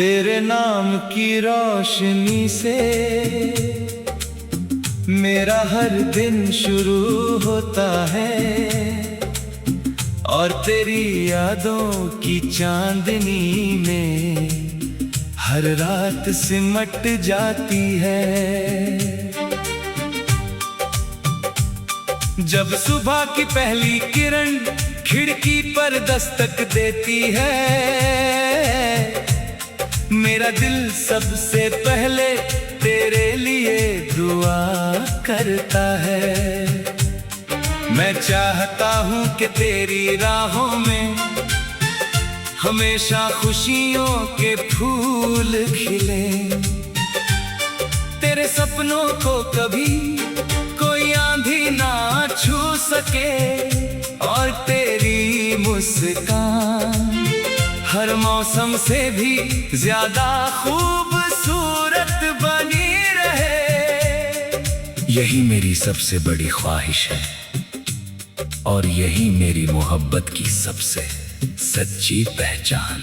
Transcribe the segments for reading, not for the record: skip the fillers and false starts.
तेरे नाम की रोशनी से मेरा हर दिन शुरू होता है और तेरी यादों की चांदनी में हर रात सिमट जाती है। जब सुबह की पहली किरण खिड़की पर दस्तक देती है, मेरा दिल सबसे पहले तेरे लिए दुआ करता है। मैं चाहता हूँ कि तेरी राहों में हमेशा खुशियों के फूल खिले, तेरे सपनों को कभी कोई आंधी ना छू सके और तेरी मुस्कान हर मौसम से भी ज्यादा खूबसूरत बनी रहे। यही मेरी सबसे बड़ी ख्वाहिश है और यही मेरी मोहब्बत की सबसे सच्ची पहचान।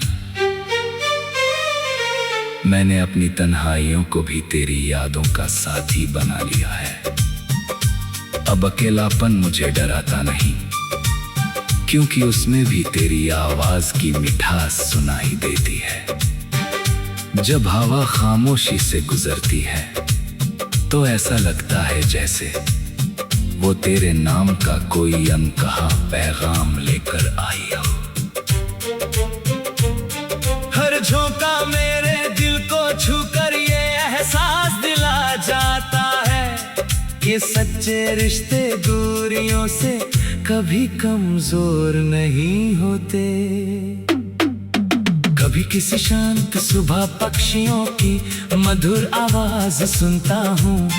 मैंने अपनी तन्हाइयों को भी तेरी यादों का साथी बना लिया है। अब अकेलापन मुझे डराता नहीं, क्योंकि उसमें भी तेरी आवाज की मिठास सुनाई देती है। जब हवा खामोशी से गुजरती है तो ऐसा लगता है जैसे वो तेरे नाम का कोई अनकहा पैगाम लेकर आई हो। हर झोंका मेरे दिल को छूकर ये एहसास दिला जाता है कि सच्चे रिश्ते दूरियों से कभी कमजोर नहीं होते। कभी किसी शांत सुबह पक्षियों की मधुर आवाज सुनता हूँ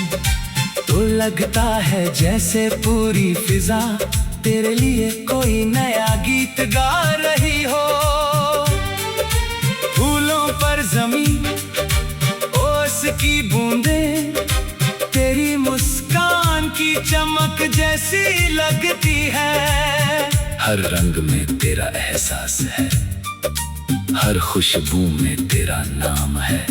तो लगता है जैसे पूरी फिजा तेरे लिए कोई नया गीत गा रही हो। फूलों पर जमीन ओस की बूंदें तेरी मुस्कान की चमक जैसी लगती है। हर रंग में तेरा एहसास है, हर खुशबू में तेरा नाम है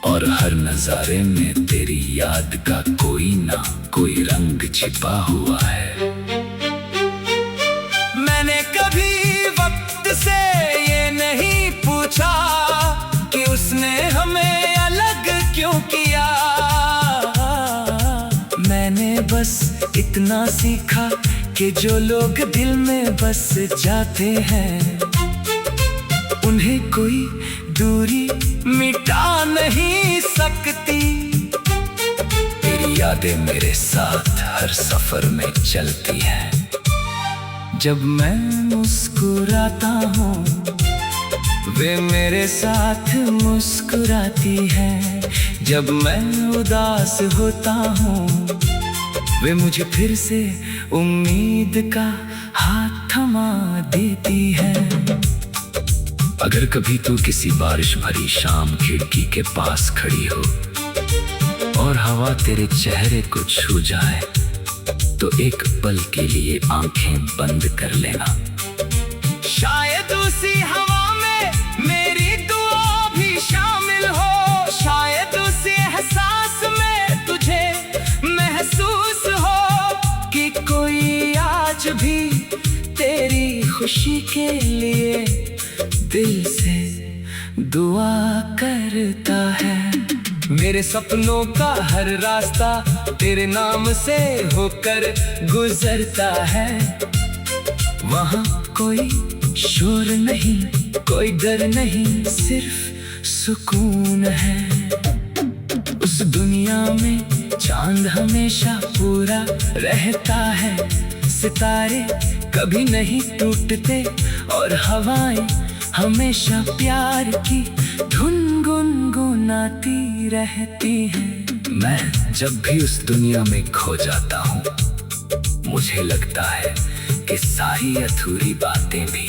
और हर नजारे में तेरी याद का कोई ना कोई रंग छिपा हुआ है। मैंने कभी वक्त से ये नहीं पूछा कि उसने हमें अलग क्यों किया। मैंने बस इतना सीखा कि जो लोग दिल में बस जाते हैं उन्हें कोई दूरी मिटा नहीं सकती। तेरी यादें मेरे साथ हर सफर में चलती हैं। जब मैं मुस्कुराता हूँ वे मेरे साथ मुस्कुराती है, जब मैं उदास होता हूँ वे मुझे फिर से उम्मीद का हाथ थमा देती है। अगर कभी तू किसी बारिश भरी शाम खिड़की के पास खड़ी हो और हवा तेरे चेहरे को छू जाए तो एक पल के लिए आंखें बंद कर लेना। शायद उसी हवा में मेरी दुआ भी शामिल हो, शायद उसी एहसास में तुझे महसूस हो कि कोई आज भी तेरी खुशी के लिए दिल से दुआ करता है। मेरे सपनों का हर रास्ता तेरे नाम से होकर गुजरता है। वहाँ कोई शोर नहीं, कोई डर नहीं, सिर्फ सुकून है। उस दुनिया में चांद हमेशा पूरा रहता है, सितारे कभी नहीं टूटते और हवाएं हमेशा प्यार की धुन गुनगुनाती रहती हैं। मैं जब भी उस दुनिया में खो जाता हूँ मुझे लगता है कि सारी अधूरी बातें भी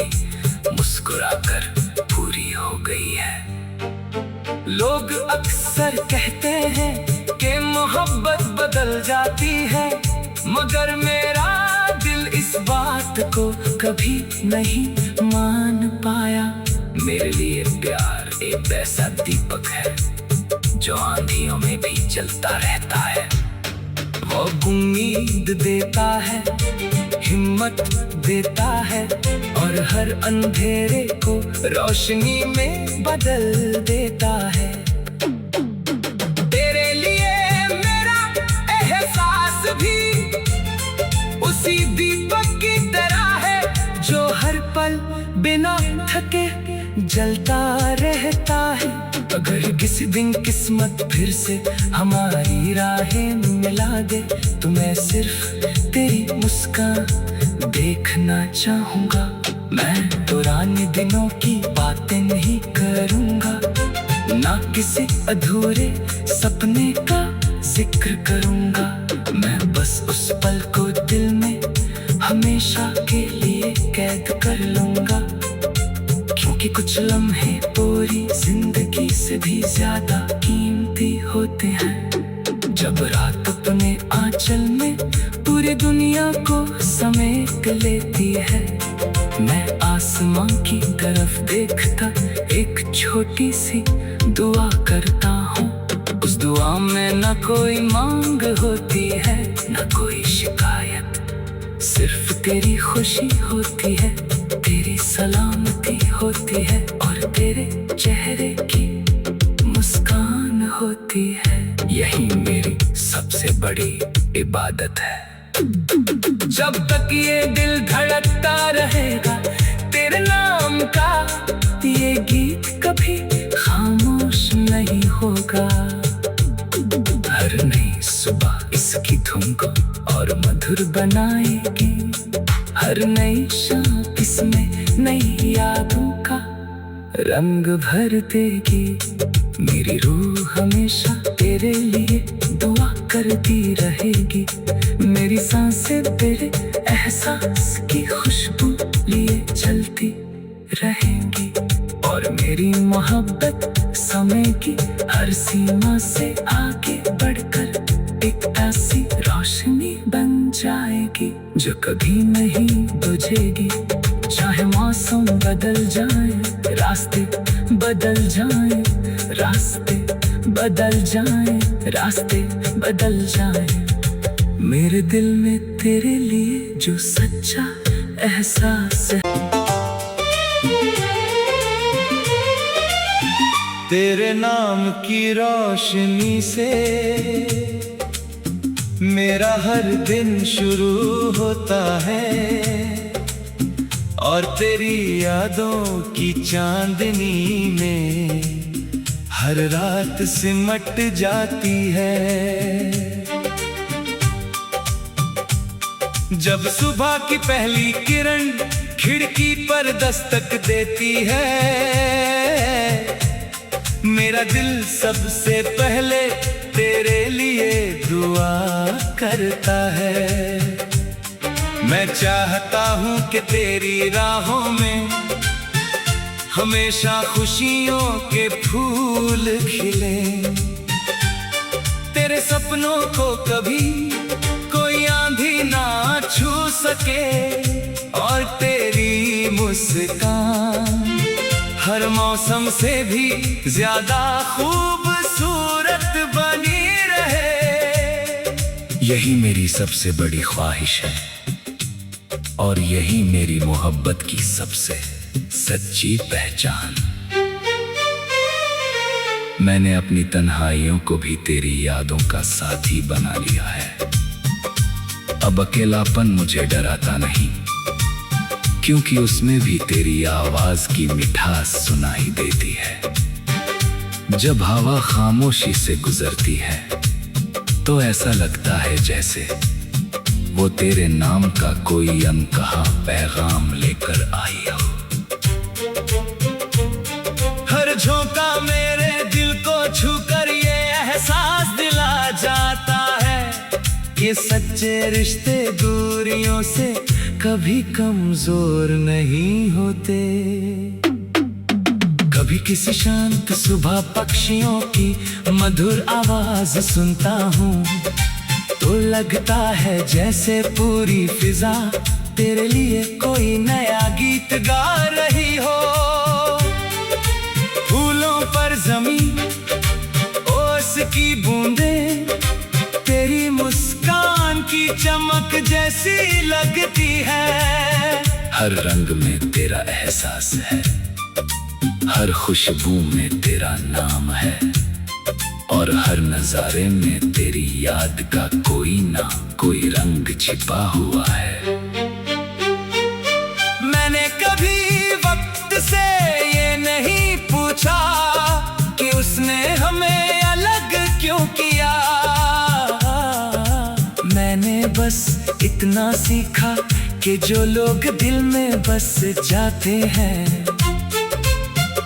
मुस्कुराकर पूरी हो गई है। लोग अक्सर कहते हैं कि मोहब्बत बदल जाती है, मगर मेरा दिल इस बात को कभी नहीं मान पाया। मेरे लिए प्यार एक ऐसा दीपक है जो आंधियों में भी जलता रहता है। वो उम्मीद देता है, हिम्मत देता है और हर अंधेरे को रोशनी में बदल देता है। तेरे लिए मेरा एहसास भी उसी दीपक की तरह है जो हर पल बिना थके जलता रहता है। अगर किसी दिन किस्मत फिर से हमारी राहें मिला दे तो मैं सिर्फ तेरी मुस्कान देखना चाहूंगा। मैं पुराने दिनों की बातें नहीं करूंगा, ना किसी अधूरे सपने का जिक्र करूंगा। मैं बस उस पल को दिल में हमेशा के लिए कैद कर लूंगा, क्योंकि कुछ लम्हे पूरी जिंदगी से भी ज्यादा कीमती होते हैं। जब रात अपने आंचल में पूरी दुनिया को समेट लेती है, मैं आसमां की तरफ देखता एक छोटी सी दुआ करता हूँ। उस दुआ में न कोई मांग होती है, न कोई शिकायत, सिर्फ तेरी खुशी होती है, तेरी सलामती होती है और तेरे चेहरे की मुस्कान होती है। यही मेरी सबसे बड़ी इबादत है। जब तक ये दिल धड़कता रहेगा तेरे नाम का, ये गीत कभी खामोश नहीं होगा। हर नई सुबह इसकी धुन को और मधुर बनाएगी, हर नई शाम इसमें नई यादों का रंग भर देगी। मेरी रूह हमेशा तेरे लिए दुआ करती रहेगी, मेरी सांसें तेरे एहसास की खुशबू लिए चलती रहेंगी और मेरी मोहब्बत समय की हर सीमा से आगे बढ़कर एक ऐसी रोशनी बन जाएगी जो कभी नहीं बुझेगी। चाहे मौसम बदल जाए, रास्ते बदल जाए, रास्ते बदल जाए, रास्ते बदल जाए, मेरे दिल में तेरे लिए जो सच्चा एहसास है। तेरे नाम की रोशनी से मेरा हर दिन शुरू होता है और तेरी यादों की चांदनी में हर रात सिमट जाती है। जब सुबह की पहली किरण खिड़की पर दस्तक देती है, मेरा दिल सबसे पहले तेरे लिए दुआ करता है। मैं चाहता हूँ कि तेरी राहों में हमेशा खुशियों के फूल खिले, तेरे सपनों को कभी कोई आंधी ना छू सके और तेरी मुस्कान हर मौसम से भी ज्यादा खूबसूरत बनी रहे। यही मेरी सबसे बड़ी ख्वाहिश है और यही मेरी मोहब्बत की सबसे सच्ची पहचान। मैंने अपनी तन्हाइयों को भी तेरी यादों का साथी बना लिया है। अब अकेलापन मुझे डराता नहीं, क्योंकि उसमें भी तेरी आवाज की मिठास सुनाई देती है। जब हवा खामोशी से गुजरती है तो ऐसा लगता है जैसे वो तेरे नाम का कोई अनकहा पैगाम लेकर आई हो। हर झोंका मेरे दिल को छूकर ये एहसास दिला जाता है, ये सच्चे रिश्ते दूरियों से कभी कमजोर नहीं होते। कभी किसी शांत सुबह पक्षियों की मधुर आवाज सुनता हूँ तो लगता है जैसे पूरी फिजा तेरे लिए कोई नया गीत गा रही हो। की बूंदें तेरी मुस्कान की चमक जैसी लगती है। हर रंग में तेरा एहसास है, हर खुशबू में तेरा नाम है, और हर नजारे में तेरी याद का कोई ना कोई रंग छिपा हुआ है। मैंने कभी वक्त से ये नहीं पूछा कि उसने हमें अलग क्यों किया। मैंने बस इतना सीखा कि जो लोग दिल में बस जाते हैं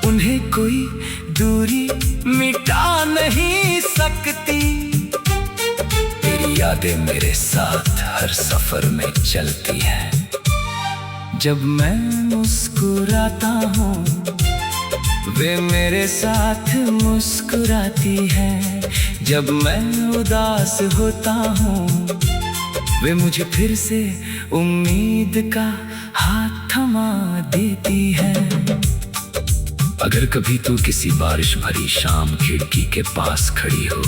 उन्हें कोई दूरी मिटा नहीं सकती। तेरी यादें मेरे साथ हर सफर में चलती हैं। जब मैं मुस्कुराता हूँ वे मेरे साथ मुस्कुराती है। जब मैं उदास होता हूँ वे मुझे फिर से उम्मीद का हाथ थमा देती है। अगर कभी तू किसी बारिश भरी शाम खिड़की के पास खड़ी हो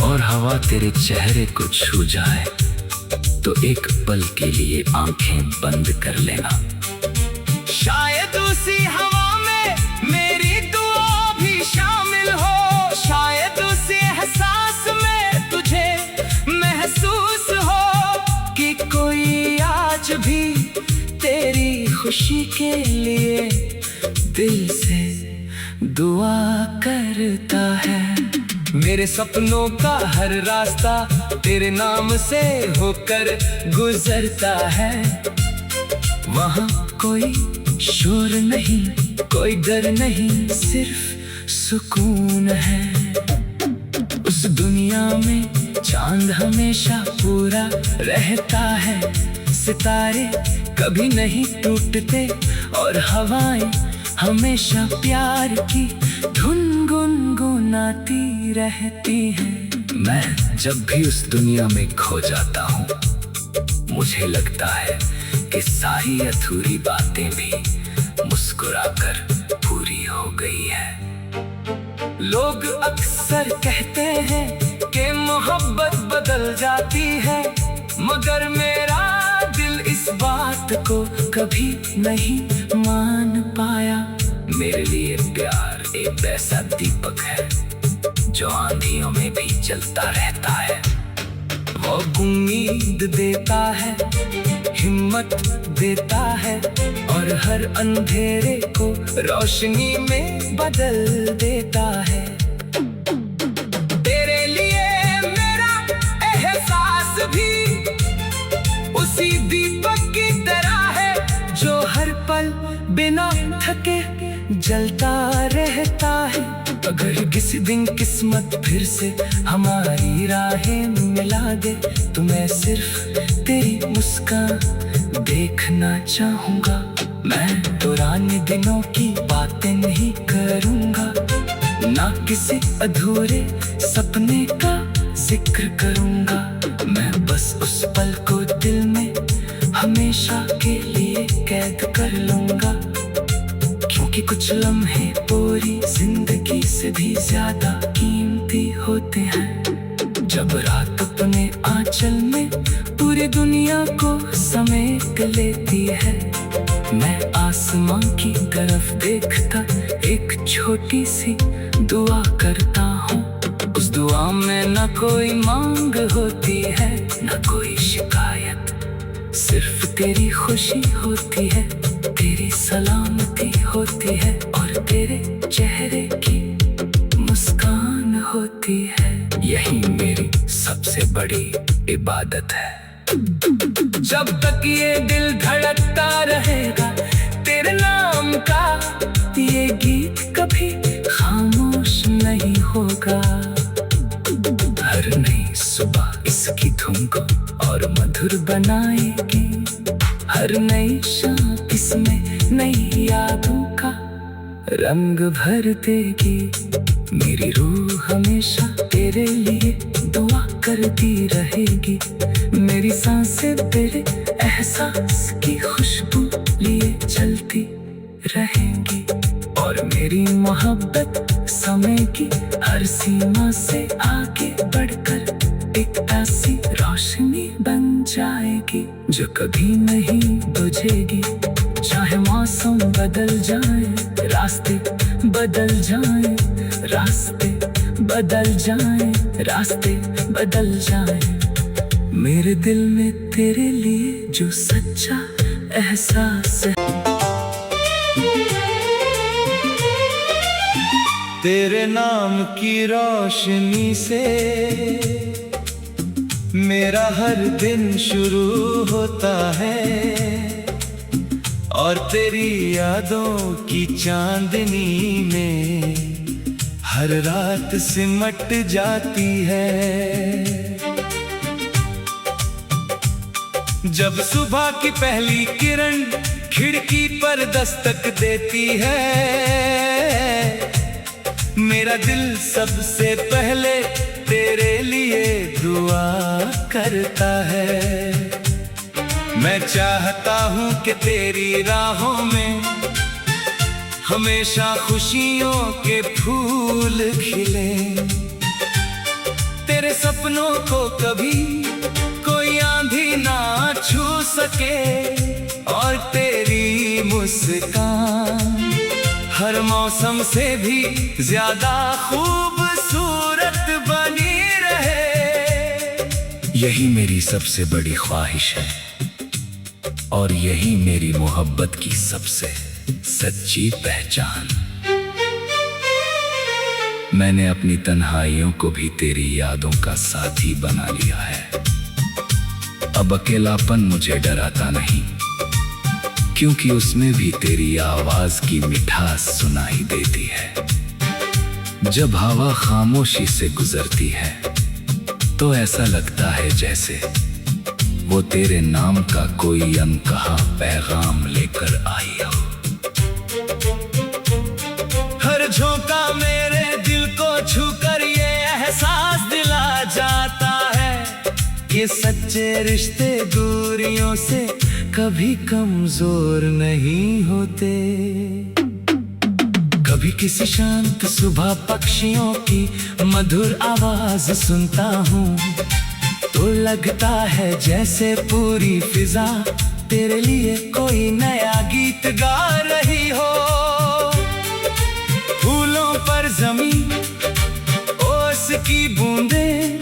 और हवा तेरे चेहरे को छू जाए तो एक पल के लिए आंखें बंद कर लेना। शायद उसी हवा में मेरी दुआ भी शामिल हो, शायद उसी एहसास में तुझे महसूस हो कि कोई आज भी तेरी खुशी के लिए दिल से दुआ करता है। मेरे सपनों का हर रास्ता तेरे नाम से होकर गुजरता है। वहाँ कोई शोर नहीं, कोई डर नहीं, सिर्फ सुकून है। उस दुनिया में चांद हमेशा पूरा रहता है, सितारे कभी नहीं टूटते और हवाएं हमेशा प्यार की धुन गुनगुनाती रहती हैं। मैं जब भी उस दुनिया में खो जाता हूँ मुझे लगता है कि सारी अधूरी बातें भी मुस्कुराकर पूरी हो गई है। लोग अक्सर कहते हैं कि मोहब्बत बदल जाती है, मगर मेरा दिल इस बात को कभी नहीं मान पाया। मेरे लिए प्यार एक ऐसा दीपक है जो आंधियों में भी जलता रहता है। वो उम्मीद देता है, हिम्मत देता है और हर अंधेरे को रोशनी में बदल देता है। तेरे लिए मेरा एहसास भी उसी दीपक की तरह है जो हर पल बिना थके जलता रहता है। अगर किसी दिन किस्मत फिर से हमारी राहें मिला दे तो मैं सिर्फ तेरी मुस्कान देखना चाहूंगा। मैं पुराने दिनों की बातें नहीं करूंगा, ना किसी अधूरे सपने का जिक्र करूंगा। मैं बस उस पल को दिल में हमेशा के लिए कैद कर लूंगा, क्योंकि कुछ लम्हे पूरी जिंदगी से भी ज्यादा कीमती होते हैं। जब रात अपने आंचल में पूरी दुनिया को समेट लेती है, मैं आसमां की तरफ देखता एक छोटी सी दुआ करता हूँ। उस दुआ में न कोई मांग होती है, न कोई शिकायत, सिर्फ तेरी खुशी होती है, तेरी सलामती होती है और तेरे चेहरे की मुस्कान होती है। यही मेरी सबसे बड़ी इबादत है। जब तक ये दिल धड़कता रहेगा तेरे नाम का, ये गीत कभी खामोश नहीं होगा। हर नई सुबह इसकी धुन को और मधुर बनाएगी, हर नई शाम इसमें नई यादों का रंग भर देगी। मेरी रूह हमेशा तेरे लिए दुआ करती रहेगी, मेरी सांसें तेरे एहसास की खुशबू लिए चलती रहेंगी और मेरी मोहब्बत समय की हर सीमा से आगे बढ़कर एक ऐसी रोशनी बन जाएगी जो कभी नहीं बुझेगी। चाहे मौसम बदल जाए, रास्ते बदल जाए, रास्ते बदल जाए, रास्ते बदल जाए, मेरे दिल में तेरे लिए जो सच्चा एहसास है। तेरे नाम की रोशनी से मेरा हर दिन शुरू होता है और तेरी यादों की चांदनी में हर रात सिमट जाती है। जब सुबह की पहली किरण खिड़की पर दस्तक देती है, मेरा दिल सबसे पहले तेरे लिए दुआ करता है। मैं चाहता हूँ कि तेरी राहों में हमेशा खुशियों के फूल खिले, तेरे सपनों को कभी कोई आंधी ना छू सके और तेरी मुस्कान हर मौसम से भी ज्यादा खूबसूरत बनी रहे। यही मेरी सबसे बड़ी ख्वाहिश है और यही मेरी मोहब्बत की सबसे सच्ची पहचान। मैंने अपनी तन्हाइयों को भी तेरी यादों का साथी बना लिया है। अब अकेलापन मुझे डराता नहीं, क्योंकि उसमें भी तेरी आवाज की मिठास सुनाई देती है। जब हवा खामोशी से गुजरती है तो ऐसा लगता है जैसे वो तेरे नाम का कोई अनकहा पैगाम लेकर आई हो। हर झोंका मेरे दिल को छूकर ये एहसास दिला जाता है कि सच्चे रिश्ते दूरियों से कभी कमजोर नहीं होते। कभी किसी शांत सुबह पक्षियों की मधुर आवाज सुनता हूँ तो लगता है जैसे पूरी फिजा तेरे लिए कोई नया गीत गा रही हो। फूलों पर जमीन ओस की बूंदें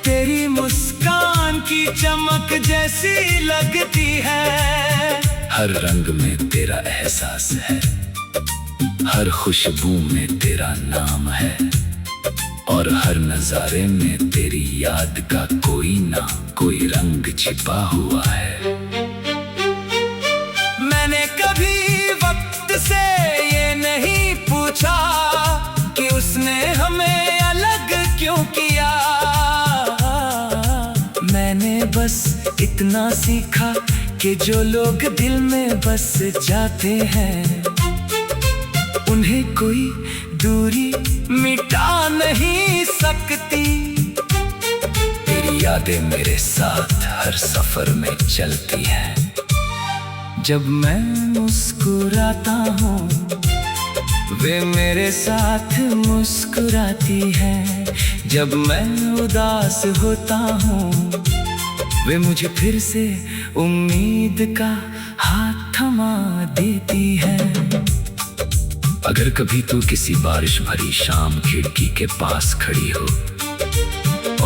तेरी मुस्कान की चमक जैसी लगती है। हर रंग में तेरा एहसास है, हर खुशबू में तेरा नाम है और हर नजारे में तेरी याद का कोई ना कोई रंग छिपा हुआ है। मैंने कभी वक्त से ये नहीं पूछा कि उसने हमें अलग क्यों किया। मैंने बस इतना सीखा कि जो लोग दिल में बस जाते हैं उन्हें कोई दूरी मिटा नहीं सकती। तेरी यादें मेरे साथ हर सफर में चलती हैं। जब मैं मुस्कुराता हूँ वे मेरे साथ मुस्कुराती है। जब मैं उदास होता हूँ वे मुझे फिर से उम्मीद का हाथ थमा देती है। अगर कभी तू किसी बारिश भरी शाम खिड़की के पास खड़ी हो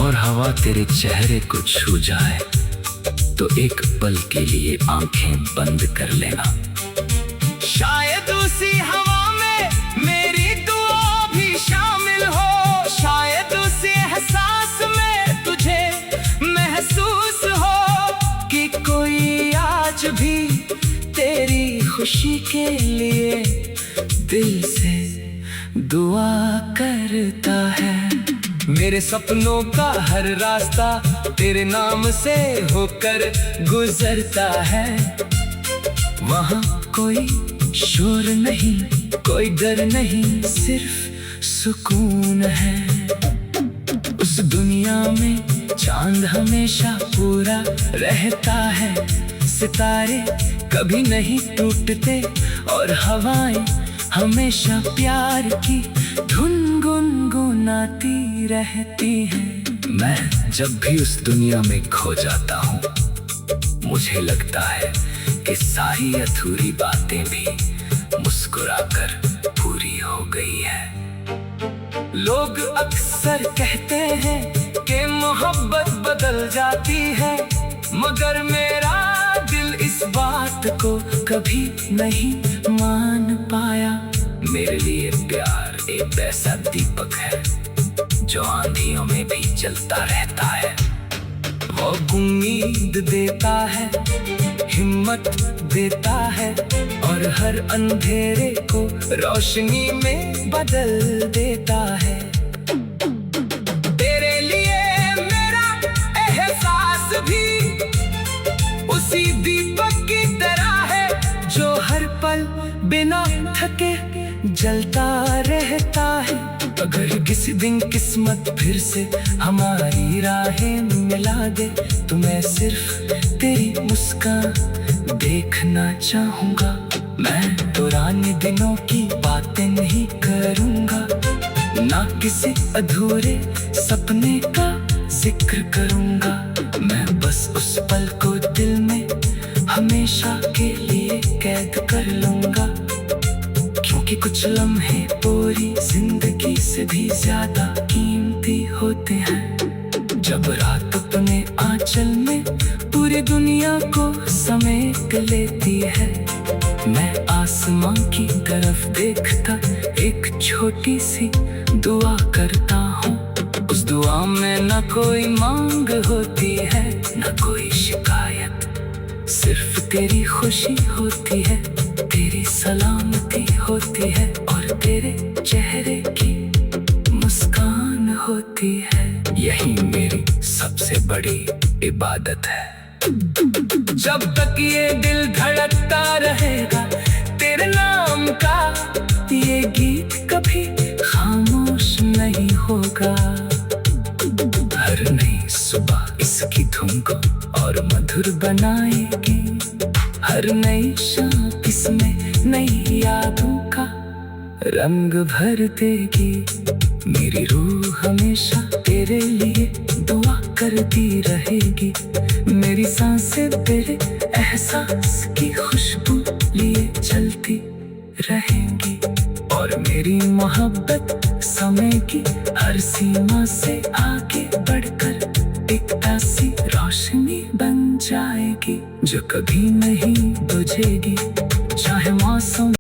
और हवा तेरे चेहरे को छू जाए तो एक पल के लिए आंखें बंद कर लेना। शायद उसी हवा में मेरी दुआ भी शामिल हो, शायद उसी एहसास में तुझे महसूस हो कि कोई आज भी तेरी खुशी के लिए दिल से दुआ करता है। मेरे सपनों का हर रास्ता तेरे नाम से होकर गुजरता है। वहाँ कोई शोर नहीं, कोई डर नहीं, सिर्फ सुकून है। उस दुनिया में चांद हमेशा पूरा रहता है, सितारे कभी नहीं टूटते और हवाएं हमेशा प्यार की धुन बनाती रहती है। मैं जब भी उस दुनिया में खो जाता हूँ, मुझे लगता है कि सारी अधूरी बातें भी मुस्कुराकर पूरी हो गई है। लोग अक्सर कहते हैं कि मोहब्बत बदल जाती है, मगर मेरा दिल इस बात को कभी नहीं मान पाया। मेरे लिए प्यार एक ऐसा दीपक है जो आंधियों में भी जलता रहता है। वो उम्मीद देता है, हिम्मत देता है और हर अंधेरे को रोशनी में बदल देता है। तेरे लिए मेरा एहसास भी उसी दीपक की तरह है, जो हर पल बिना थके जलता रहता है। अगर किसी दिन किस्मत फिर से हमारी राहें मिला दे, तो मैं सिर्फ तेरी मुस्कान देखना चाहूंगा। मैं पुराने दिनों की बातें नहीं करूंगा, ना किसी अधूरे सपने का जिक्र करूंगा। मैं बस उस पल को दिल में हमेशा के लिए कैद कर लूंगा, क्योंकि कुछ लम्हे पूरी जिंदगी से भी ज्यादा कीमती होते हैं। जब रात अपने आंचल में पूरी दुनिया को समेट लेती है, मैं आसमां की तरफ देखता एक छोटी सी दुआ करता हूँ। उस दुआ में न कोई मांग होती है, न कोई शिकायत, सिर्फ तेरी खुशी होती है, तेरी सलामती होती है और तेरे चेहरे की मुस्कान होती है। यही मेरी सबसे बड़ी इबादत है। जब तक ये दिल धड़कता रहेगा तेरे नाम का, ये गीत कभी खामोश नहीं होगा। हर नई सुबह इसकी धुन को और मधुर बनाएगी, हर नई शाम इसमें नई यादों का रंग भर देगी। मेरी रूह हमेशा तेरे लिए दुआ करती रहेगी, मेरी सांसें तेरे एहसास की खुशबू लिए चलती रहेंगी, और मेरी मोहब्बत समय की हर सीमा से आगे बढ़कर एक ऐसी रोशनी बन जाएगी जो कभी नहीं बुझेगी, चाहे मौसम